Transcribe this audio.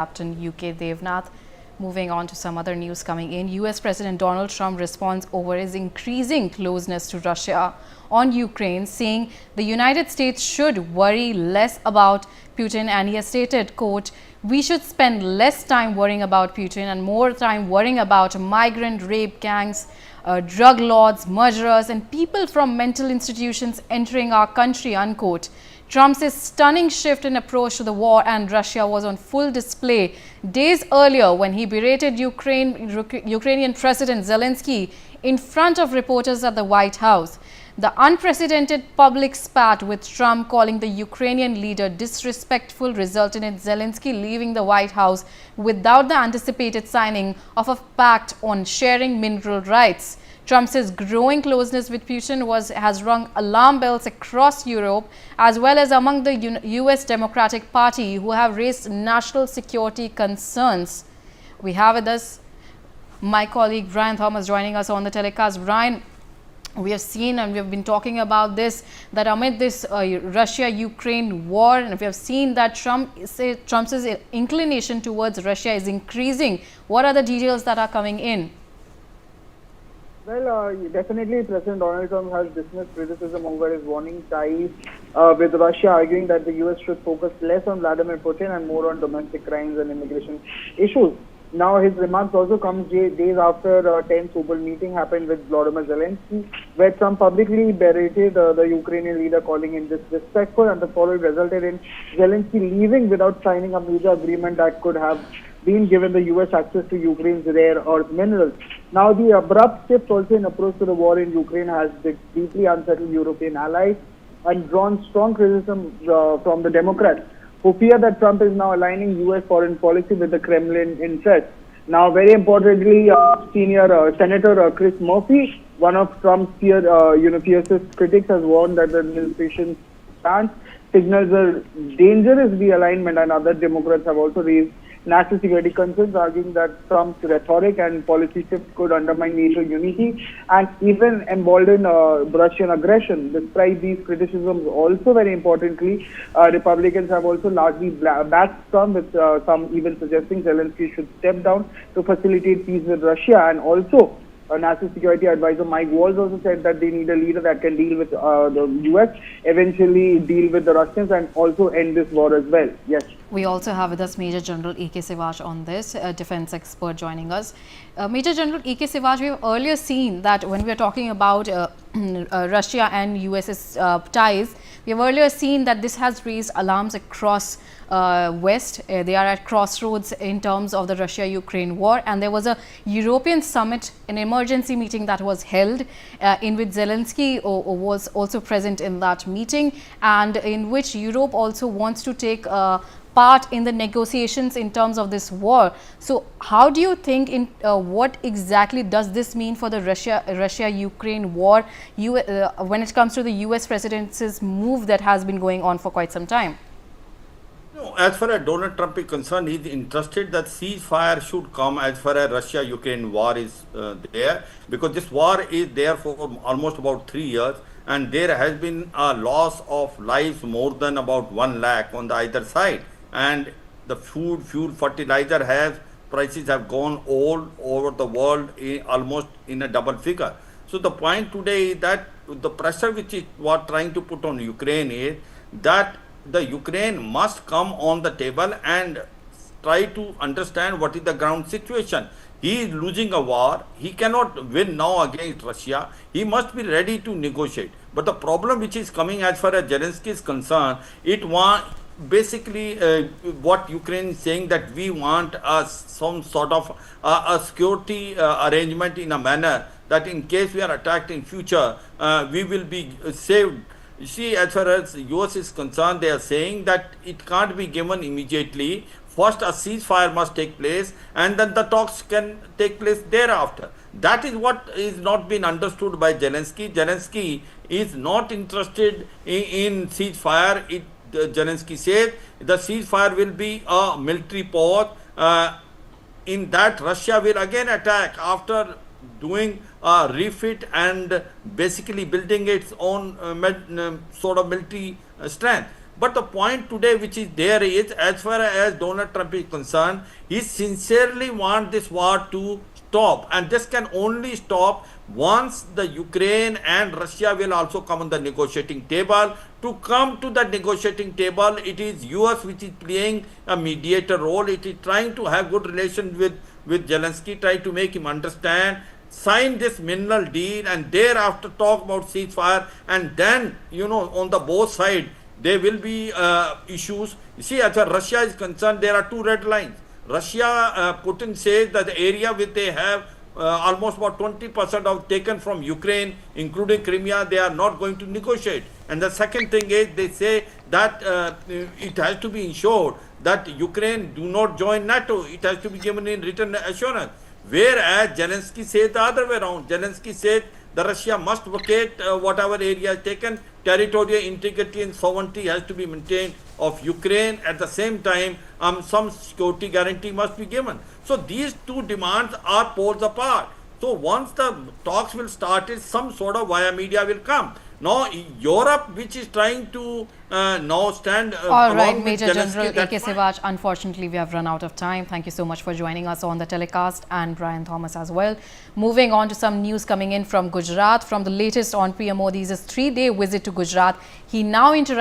Captain UK Devnath. Moving on to some other news coming in. U.S. President Donald Trump responds over his increasing closeness to Russia on Ukraine, saying the United States should worry less about Putin. And he has stated, quote, "We should spend less time worrying about Putin and more time worrying about migrant rape gangs, drug lords, murderers, and people from mental institutions entering our country," unquote. Trump's stunning shift in approach to the war and Russia was on full display days earlier when he berated Ukrainian President Zelensky in front of reporters at the White House. The unprecedented public spat with Trump calling the Ukrainian leader disrespectful resulted in Zelensky leaving the White House without the anticipated signing of a pact on sharing mineral rights. Trump's growing closeness with Putin has rung alarm bells across Europe as well as among the U.S. Democratic Party, who have raised national security concerns. We have with us my colleague Brian Thomas joining us on the telecast. Brian, we have seen and we have been talking about this, that amid this Russia-Ukraine war, and we have seen that Trump's inclination towards Russia is increasing. What are the details that are coming in? Well, definitely President Donald Trump has dismissed criticism over his warning ties with Russia, arguing that the U.S. should focus less on Vladimir Putin and more on domestic crimes and immigration issues. Now, his remarks also come days after a tense open meeting happened with Volodymyr Zelensky, where Trump publicly berated the Ukrainian leader, calling him disrespectful, and the fallout resulted in Zelensky leaving without signing a major agreement that could have been given the U.S. access to Ukraine's rare earth minerals. Now, the abrupt shift also in approach to the war in Ukraine has deeply unsettled European allies and drawn strong criticism from the Democrats, who fear that Trump is now aligning U.S. foreign policy with the Kremlin interests. Now, very importantly, senior Senator Chris Murphy, one of Trump's fiercest critics, has warned that the administration's stance signals a dangerous realignment, and other Democrats have also raised national security concerns, arguing that Trump's rhetoric and policy shifts could undermine NATO unity and even embolden Russian aggression. Despite these criticisms, also very importantly, Republicans have also largely backed Trump, with some even suggesting Zelensky should step down to facilitate peace with Russia. And also, National Security Advisor Mike Waltz also said that they need a leader that can deal with the U.S., eventually deal with the Russians, and also end this war as well. Yes. We also have with us Major General A.K. Sivaj on this, a defense expert joining us. Major General A.K. Sivaj, we have earlier seen that when we are talking about Russia and US's ties, we have earlier seen that this has raised alarms across West. They are at crossroads in terms of the Russia-Ukraine war, and there was a European summit, an emergency meeting that was held in which Zelensky was also present in that meeting, and in which Europe also wants to take part in the negotiations in terms of this war. So how do you think, what exactly does this mean for the Russia-Ukraine war when it comes to the U.S. president's move that has been going on for quite some time? No, as far as Donald Trump is concerned, he is interested that ceasefire should come as far as Russia-Ukraine war is there, because this war is there for almost about 3 years, and there has been a loss of lives more than about 1 lakh on the either side. And the food, fuel, fertilizer prices have gone all over the world almost in a double figure. So the point today is that the pressure which is trying to put on Ukraine is that the Ukraine must come on the table and try to understand what is the ground situation. He is losing a war. He cannot win now against Russia. He must be ready to negotiate. But the problem which is coming as far as Zelensky is concerned, basically what Ukraine is saying, that we want some sort of a security arrangement in a manner that in case we are attacked in future, we will be saved. You see, as far as US is concerned, they are saying that it can't be given immediately. First, a ceasefire must take place, and then the talks can take place thereafter. That is what is not been understood by Zelensky. Zelensky is not interested in ceasefire. Zelensky says the ceasefire will be a military pause. In that, Russia will again attack after doing a refit and basically building its own sort of military strength. But the point today which is there is, as far as Donald Trump is concerned, he sincerely wants this war to stop, and this can only stop once the Ukraine and Russia will also come on the negotiating table. To come to the negotiating table, it is US which is playing a mediator role. It is trying to have good relations with Zelensky, try to make him understand, sign this minimal deal, and thereafter talk about ceasefire. And then, you know, on the both sides, there will be issues. You see, as far as Russia is concerned, there are two red lines. Russia, Putin says that the area which they have almost about 20% of taken from Ukraine, including Crimea, they are not going to negotiate. And the second thing is, they say that it has to be ensured that Ukraine do not join NATO. It has to be given in written assurance. Whereas Zelensky says the other way around. Zelensky said the Russia must vacate whatever area is taken. Territorial integrity and sovereignty has to be maintained of Ukraine. At the same time, some security guarantee must be given. So these two demands are poles apart. So once the talks will start, some sort of via media will come. Now Europe, which is trying to now stand all right, along with Major Zelensky, General that's A.K. fine. Sivaj, unfortunately we have run out of time. Thank you so much for joining us on the telecast, and Brian Thomas as well. Moving on to some news coming in from Gujarat. From the latest on PM Modi's 3-day visit to Gujarat, he now interacted